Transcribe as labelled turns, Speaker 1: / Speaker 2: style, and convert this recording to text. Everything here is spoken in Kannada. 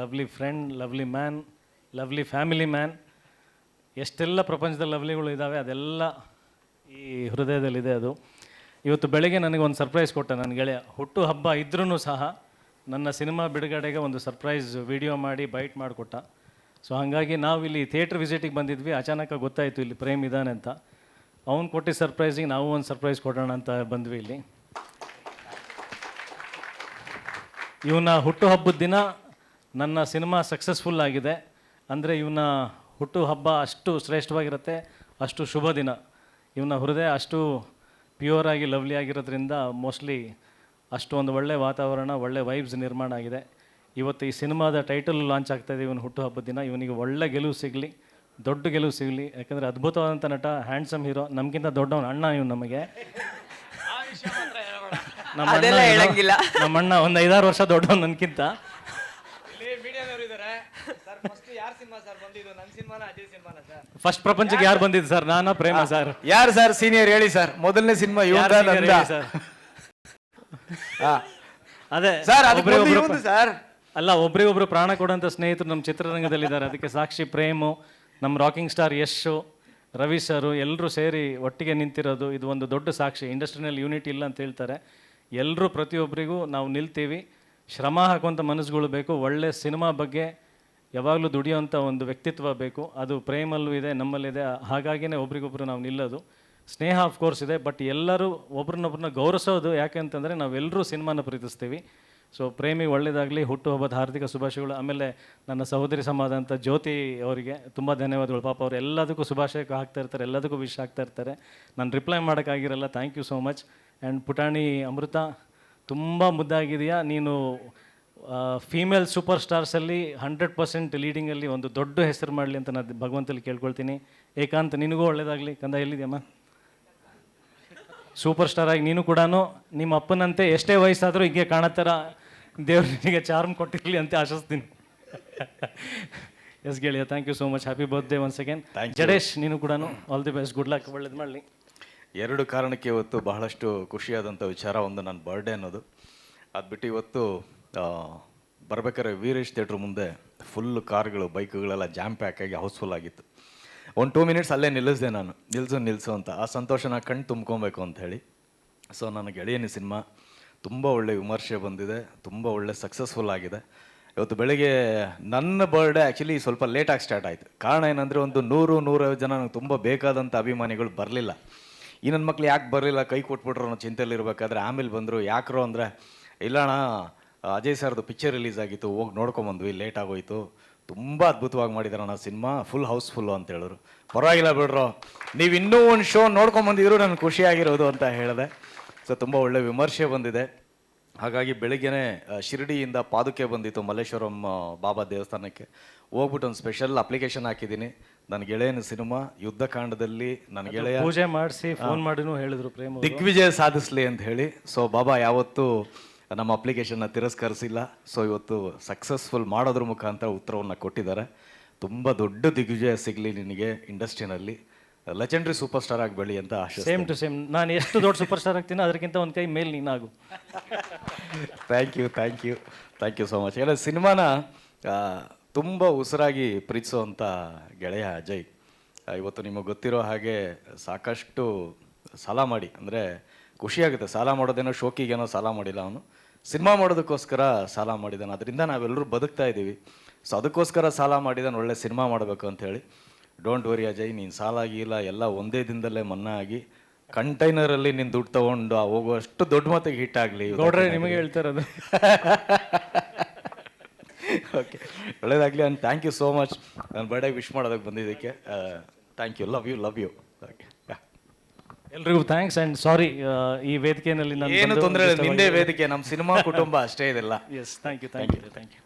Speaker 1: Lovely friend, lovely man, lovely family man. ಎಷ್ಟೆಲ್ಲ ಪ್ರಪಂಚದಲ್ಲಿ ಲವ್ಲಿಗಳು ಇದ್ದಾವೆ ಅದೆಲ್ಲ ಈ ಹೃದಯದಲ್ಲಿದೆ. ಅದು ಇವತ್ತು ಬೆಳಗ್ಗೆ ನನಗೆ ಒಂದು ಸರ್ಪ್ರೈಸ್ ಕೊಟ್ಟ ನನ್ನ ಗೆಳೆಯ. ಹುಟ್ಟು ಹಬ್ಬ ಇದ್ರೂ ಸಹ ನನ್ನ ಸಿನಿಮಾ ಬಿಡುಗಡೆಗೆ ಒಂದು ಸರ್ಪ್ರೈಸ್ ವಿಡಿಯೋ ಮಾಡಿ ಬೈಟ್ ಮಾಡಿಕೊಟ್ಟ. ಸೊ ಹಾಗಾಗಿ ನಾವು ಇಲ್ಲಿ ಥಿಯೇಟ್ರ್ ವಿಸಿಟಿಗೆ ಬಂದಿದ್ವಿ. ಅಚಾನಕ ಗೊತ್ತಾಯಿತು ಇಲ್ಲಿ ಪ್ರೇಮ್ ಇದ್ದಾನೆ ಅಂತ. ಅವ್ನು ಕೊಟ್ಟಿದ್ದ ಸರ್ಪ್ರೈಸಿಗೆ ನಾವು ಒಂದು ಸರ್ಪ್ರೈಸ್ ಕೊಡೋಣ ಅಂತ ಬಂದ್ವಿ ಇಲ್ಲಿ. ಇವನ ಹುಟ್ಟುಹಬ್ಬದ ದಿನ ನನ್ನ ಸಿನಿಮಾ ಸಕ್ಸಸ್ಫುಲ್ ಆಗಿದೆ ಅಂದರೆ ಇವನ ಹುಟ್ಟುಹಬ್ಬ ಅಷ್ಟು ಶ್ರೇಷ್ಠವಾಗಿರುತ್ತೆ, ಅಷ್ಟು ಶುಭ ದಿನ. ಇವನ ಹೃದಯ ಅಷ್ಟು ಪ್ಯೂರ್ ಆಗಿ ಲವ್ಲಿ ಆಗಿರೋದ್ರಿಂದ ಮೋಸ್ಟ್ಲಿ ಅಷ್ಟು ಒಂದು ಒಳ್ಳೆ ವಾತಾವರಣ, ಒಳ್ಳೆ ವೈಬ್ಸ್ ನಿರ್ಮಾಣ ಆಗಿದೆ. ಇವತ್ತು ಈ ಸಿನಿಮಾದ ಟೈಟಲ್ ಲಾಂಚ್ ಆಗ್ತಾಯಿದೆ ಇವನ ಹುಟ್ಟುಹಬ್ಬದ ದಿನ. ಇವನಿಗೆ ಒಳ್ಳೆ ಗೆಲುವು ಸಿಗಲಿ, ದೊಡ್ಡ ಗೆಲುವು ಸಿಗಲಿ. ಯಾಕಂದರೆ ಅದ್ಭುತವಾದಂಥ ನಟ, ಹ್ಯಾಂಡ್ಸಮ್ ಹೀರೋ, ನಮಗಿಂತ ದೊಡ್ಡವನು ಅಣ್ಣ ಇವನು ನಮಗೆ. ನಮ್ಮಣ್ಣ ಒಂದು 5-6 ವರ್ಷ ದೊಡ್ಡವನು ನನಗಿಂತ. ಫಸ್ಟ್ ಪ್ರಪಂಚಕ್ಕೆ ಯಾರು ಬಂದಿದ್ದು ಸರ್? ನಾನಾ ಪ್ರೇಮ ಸರ್?
Speaker 2: ಯಾರು ಸರ್ ಸೀನಿಯರ್ ಹೇಳಿ ಸರ್? ಮೊದಲನೇ ಸಿನಿಮಾ
Speaker 1: ಸರ್. ಅದೇ
Speaker 2: ಸರ್
Speaker 1: ಸರ್ ಅಲ್ಲ, ಒಬ್ರಿಗೊಬ್ರು ಪ್ರಾಣ ಕೊಡೋಂಥ ಸ್ನೇಹಿತರು ನಮ್ಮ ಚಿತ್ರರಂಗದಲ್ಲಿದ್ದಾರೆ. ಅದಕ್ಕೆ ಸಾಕ್ಷಿ ಪ್ರೇಮು, ನಮ್ಮ ರಾಕಿಂಗ್ ಸ್ಟಾರ್ ಯಶು, ರವಿ ಸರು ಎಲ್ಲರೂ ಸೇರಿ ಒಟ್ಟಿಗೆ ನಿಂತಿರೋದು ಇದು ಒಂದು ದೊಡ್ಡ ಸಾಕ್ಷಿ. ಇಂಡಸ್ಟ್ರಿನಲ್ಲಿ ಯೂನಿಟಿ ಇಲ್ಲ ಅಂತ ಹೇಳ್ತಾರೆ. ಎಲ್ಲರೂ ಪ್ರತಿಯೊಬ್ಬರಿಗೂ ನಾವು ನಿಲ್ತೀವಿ. ಶ್ರಮ ಹಾಕುವಂಥ ಮನಸ್ಸುಗಳು ಬೇಕು. ಒಳ್ಳೆ ಸಿನಿಮಾ ಬಗ್ಗೆ ಯಾವಾಗಲೂ ದುಡಿಯೋಂಥ ಒಂದು ವ್ಯಕ್ತಿತ್ವ ಬೇಕು. ಅದು ಪ್ರೇಮಲ್ಲೂ ಇದೆ, ನಮ್ಮಲ್ಲಿದೆ. ಹಾಗಾಗಿನೇ ಒಬ್ರಿಗೊಬ್ರು ನಾವು ನಿಲ್ಲೋದು. ಸ್ನೇಹ ಆಫ್ಕೋರ್ಸ್ ಇದೆ, ಬಟ್ ಎಲ್ಲರೂ ಒಬ್ರನ್ನೊಬ್ರನ್ನ ಗೌರವಿಸೋದು ಯಾಕೆ ಅಂತಂದರೆ ನಾವೆಲ್ಲರೂ ಸಿನಿಮಾನ ಪ್ರೀತಿಸ್ತೀವಿ. ಸೊ ಪ್ರೇಮಿ ಒಳ್ಳೆಯದಾಗಲಿ, ಹುಟ್ಟುಹಬ್ಬದ ಹಾರ್ದಿಕ ಶುಭಾಶಯಗಳು. ಆಮೇಲೆ ನನ್ನ ಸಹೋದರಿ ಸಮಾಜ ಅಂತ ಜ್ಯೋತಿ ಅವರಿಗೆ ತುಂಬ ಧನ್ಯವಾದಗಳು. ಪಾಪ ಅವರು ಎಲ್ಲದಕ್ಕೂ ಶುಭಾಶಯ ಹಾಕ್ತಾ ಇರ್ತಾರೆ, ಎಲ್ಲದಕ್ಕೂ ವಿಶ್ ಆಗ್ತಾ ಇರ್ತಾರೆ. ನಾನು ರಿಪ್ಲೈ ಮಾಡೋಕ್ಕಾಗಿರಲ್ಲ. Thank you so much. And ಪುಟಾಣಿ ಅಮೃತ, ತುಂಬ ಮುದ್ದಾಗಿದೆಯಾ ನೀನು. ಫೀಮೇಲ್ ಸೂಪರ್ ಸ್ಟಾರ್ಸಲ್ಲಿ 100% ಲೀಡಿಂಗಲ್ಲಿ ಒಂದು ದೊಡ್ಡ ಹೆಸರು ಮಾಡಲಿ ಅಂತ ನಾನು ಭಗವಂತಲ್ಲಿ ಕೇಳ್ಕೊಳ್ತೀನಿ. ಏಕಾಂತ್ ನಿನಗೂ ಒಳ್ಳೆಯದಾಗಲಿ ಕಂದ. ಎಲ್ಲಿದೆಯಮ್ಮ? ಸೂಪರ್ ಸ್ಟಾರ್ ಆಗಿ ನೀನು ಕೂಡ ನಿಮ್ಮ ಅಪ್ಪನಂತೆ ಎಷ್ಟೇ ವಯಸ್ಸಾದರೂ ಹೀಗೆ ಕಾಣತ್ತರ ದೇವ್ರು ನಿನಗೆ ಚಾರ್ಮ್ ಕೊಟ್ಟಿರಲಿ ಅಂತ ಆಶಿಸ್ತೀನಿ. ಎಸ್ ಗೆಳೆಯ, thank you so much. Happy birthday once again. Jadesh, ನೀನು ಕೂಡ all the best, good luck, ಒಳ್ಳೇದು ಮಾಡಲಿ.
Speaker 2: 2 ಕಾರಣಕ್ಕೆ ಇವತ್ತು ಬಹಳಷ್ಟು ಖುಷಿಯಾದಂಥ ವಿಚಾರ. ಒಂದು ನನ್ನ ಬರ್ಡೇ ಅನ್ನೋದು, ಅದು ಬಿಟ್ಟು ಇವತ್ತು ಬರ್ಬೇಕಾದ್ರೆ ವೀರೇಶ್ ಥಿಯೇಟ್ರ್ ಮುಂದೆ ಫುಲ್ ಕಾರ್ಗಳು, ಬೈಕ್ಗಳೆಲ್ಲ ಜಾಮ್ ಪ್ಯಾಕ್ ಆಗಿ ಹೌಸ್ಫುಲ್ ಆಗಿತ್ತು. ಒಂದು 2 ಮಿನಿಟ್ಸ್ ಅಲ್ಲೇ ನಿಲ್ಲಿಸಿದೆ ನಾನು, ನಿಲ್ಲಿಸು ಅಂತ. ಆ ಸಂತೋಷನ ಕಣ್ಣು ತುಂಬ್ಕೊಬೇಕು ಅಂತ ಹೇಳಿ. ಸೊ ನನ್ನ ಗೆಳೆಯನಿ ಸಿನಿಮಾ ತುಂಬ ಒಳ್ಳೆ ವಿಮರ್ಶೆ ಬಂದಿದೆ, ತುಂಬ ಒಳ್ಳೆ ಸಕ್ಸಸ್ಫುಲ್ ಆಗಿದೆ. ಇವತ್ತು ಬೆಳಗ್ಗೆ ನನ್ನ ಬರ್ಡೇ ಆ್ಯಕ್ಚುಲಿ ಸ್ವಲ್ಪ ಲೇಟಾಗಿ ಸ್ಟಾರ್ಟ್ ಆಯಿತು. ಕಾರಣ ಏನಂದರೆ ಒಂದು 100-150 ಜನ ನನಗೆ ತುಂಬ ಬೇಕಾದಂಥ ಅಭಿಮಾನಿಗಳು ಬರಲಿಲ್ಲ. ಈ ನನ್ನ ಮಕ್ಳು ಯಾಕೆ ಬರಲಿಲ್ಲ, ಕೈ ಕೊಟ್ಬಿಟ್ರು ಅನ್ನೋ ಚಿಂತೆಯಲ್ಲಿ ಇರಬೇಕಾದ್ರೆ ಆಮೇಲೆ ಬಂದರು. ಯಾಕ್ರೋ ಅಂದರೆ, ಇಲ್ಲಣ್ಣ ಅಜಯ್ ಸರ್ದು ಪಿಕ್ಚರ್ ರಿಲೀಸ್ ಆಗಿತ್ತು, ಹೋಗಿ ನೋಡ್ಕೊಂಬಂದ್ವಿ, ಲೇಟ್ ಆಗೋಯ್ತು, ತುಂಬ ಅದ್ಭುತವಾಗಿ ಮಾಡಿದಾರಣ್ಣ ಸಿನಿಮಾ, ಫುಲ್ ಹೌಸ್ಫುಲ್ಲು ಅಂತ ಹೇಳಿದ್ರು. ಪರವಾಗಿಲ್ಲ ಬಿಡ್ರೋ, ನೀವು ಇನ್ನೂ ಒಂದು ಶೋ ನೋಡ್ಕೊಂಬಂದಿದ್ರು ನನಗೆ ಖುಷಿಯಾಗಿರೋದು ಅಂತ ಹೇಳಿದೆ. ಸೊ ತುಂಬ ಒಳ್ಳೆ ವಿಮರ್ಶೆ ಬಂದಿದೆ. ಹಾಗಾಗಿ ಬೆಳಗ್ಗೆನೇ ಶಿರಡಿಯಿಂದ ಪಾದುಕೆ ಬಂದಿತ್ತು ಮಲ್ಲೇಶ್ವರಂ ಬಾಬಾ ದೇವಸ್ಥಾನಕ್ಕೆ. ಹೋಗ್ಬಿಟ್ಟು ಒಂದು ಸ್ಪೆಷಲ್ ಅಪ್ಲಿಕೇಶನ್ ಹಾಕಿದ್ದೀನಿ. ನನ್ನ ಗೆಳೆಯನ ಸಿನಿಮಾ ಯುದ್ಧಕಾಂಡದಲ್ಲಿ ನನ್ನ ಗೆಳೆಯ
Speaker 1: ಪೂಜೆ ಮಾಡಿಸಿ ಫೋನ್ ಮಾಡಿನೂ ಹೇಳಿದ್ರು ಪ್ರೇಮ
Speaker 2: ದಿಗ್ವಿಜಯ ಸಾಧಿಸಲಿ ಅಂತ ಹೇಳಿ. ಸೊ ಬಾಬಾ ಯಾವತ್ತೂ ನಮ್ಮ ಅಪ್ಲಿಕೇಶನ್ನ ತಿರಸ್ಕರಿಸಿಲ್ಲ. ಸೊ ಇವತ್ತು ಸಕ್ಸಸ್ಫುಲ್ ಮಾಡೋದ್ರ ಮುಖಾಂತರ ಉತ್ತರವನ್ನು ಕೊಟ್ಟಿದ್ದಾರೆ. ತುಂಬ ದೊಡ್ಡ ದಿಗ್ವಿಜಯ ಸಿಗಲಿ ನಿನಗೆ ಇಂಡಸ್ಟ್ರಿನಲ್ಲಿ, ಲೆಜೆಂಡ್ರಿ ಸೂಪರ್ ಸ್ಟಾರ್ ಆಗಿ ಬೆಳಿ ಅಂತ ಆಶೆ.
Speaker 1: Same to same. ನಾನು ಎಷ್ಟು ದೊಡ್ಡ ಸೂಪರ್ ಸ್ಟಾರ್ ಆಗ್ತೀನೋ ಅದಕ್ಕಿಂತ ಒಂದು ಕೈ ಮೇಲೆ ನೀನಾಗು.
Speaker 2: Thank you so much. ಎಲ್ಲ ಸಿನಿಮಾನ ತುಂಬ ಉಸಿರಾಗಿ ಪ್ರೀತಿಸೋವಂಥ ಗೆಳೆಯ ಅಜಯ್. ಇವತ್ತು ನಿಮಗೆ ಗೊತ್ತಿರೋ ಹಾಗೆ ಸಾಕಷ್ಟು ಸಾಲ ಮಾಡಿ, ಅಂದರೆ ಖುಷಿಯಾಗುತ್ತೆ, ಸಾಲ ಮಾಡೋದೇನೋ ಶೋಕಿಗೇನೋ ಸಾಲ ಮಾಡಿಲ್ಲ ಅವನು, ಸಿನಿಮಾ ಮಾಡೋದಕ್ಕೋಸ್ಕರ ಸಾಲ ಮಾಡಿದ್ದಾನೆ. ಅದರಿಂದ ನಾವೆಲ್ಲರೂ ಬದುಕ್ತಾ ಇದ್ದೀವಿ. ಸೊ ಅದಕ್ಕೋಸ್ಕರ ಸಾಲ ಮಾಡಿದ್ದಾನೆ, ಒಳ್ಳೆ ಸಿನಿಮಾ ಮಾಡಬೇಕು ಅಂಥೇಳಿ. ಡೋಂಟ್ ವರಿ ಅಜಯ್, ನೀನು ಸಾಲ ಆಗಿಲ್ಲ, ಎಲ್ಲ ಒಂದೇ ದಿನದಲ್ಲೇ ಮನ್ನಾ ಆಗಿ ಕಂಟೈನರಲ್ಲಿ ನೀನು ದುಡ್ಡು ತೊಗೊಂಡು ಹೋಗುವಷ್ಟು ದೊಡ್ಡ ಮಟ್ಟಿಗೆ ಹಿಟ್ ಆಗಲಿ.
Speaker 1: ನೋಡ್ರೆ ನಿಮಗೆ ಹೇಳ್ತಾ ಇರೋದು.
Speaker 2: ಓಕೆ, ಒಳ್ಳೇದಾಗಲಿ. And thank you so much ನನ್ನ ಬರ್ಡೇ ವಿಶ್ ಮಾಡೋದಕ್ಕೆ ಬಂದಿದ್ದಕ್ಕೆ. Thank you, love you. Okay,
Speaker 1: ಎಲ್ರಿಗೂ ಥ್ಯಾಂಕ್ಸ್ ಆ್ಯಂಡ್ ಸಾರಿ. ಈ ವೇದಿಕೆಯಲ್ಲಿ ನಾನು
Speaker 2: ಏನು ತೊಂದರೆ ಇಲ್ಲ, ನಿಂದೇ ವೇದಿಕೆ, ನಮ್ಮ ಸಿನಿಮಾ ಕುಟುಂಬ ಅಷ್ಟೇ ಇದೆಲ್ಲ.
Speaker 1: Yes, thank you.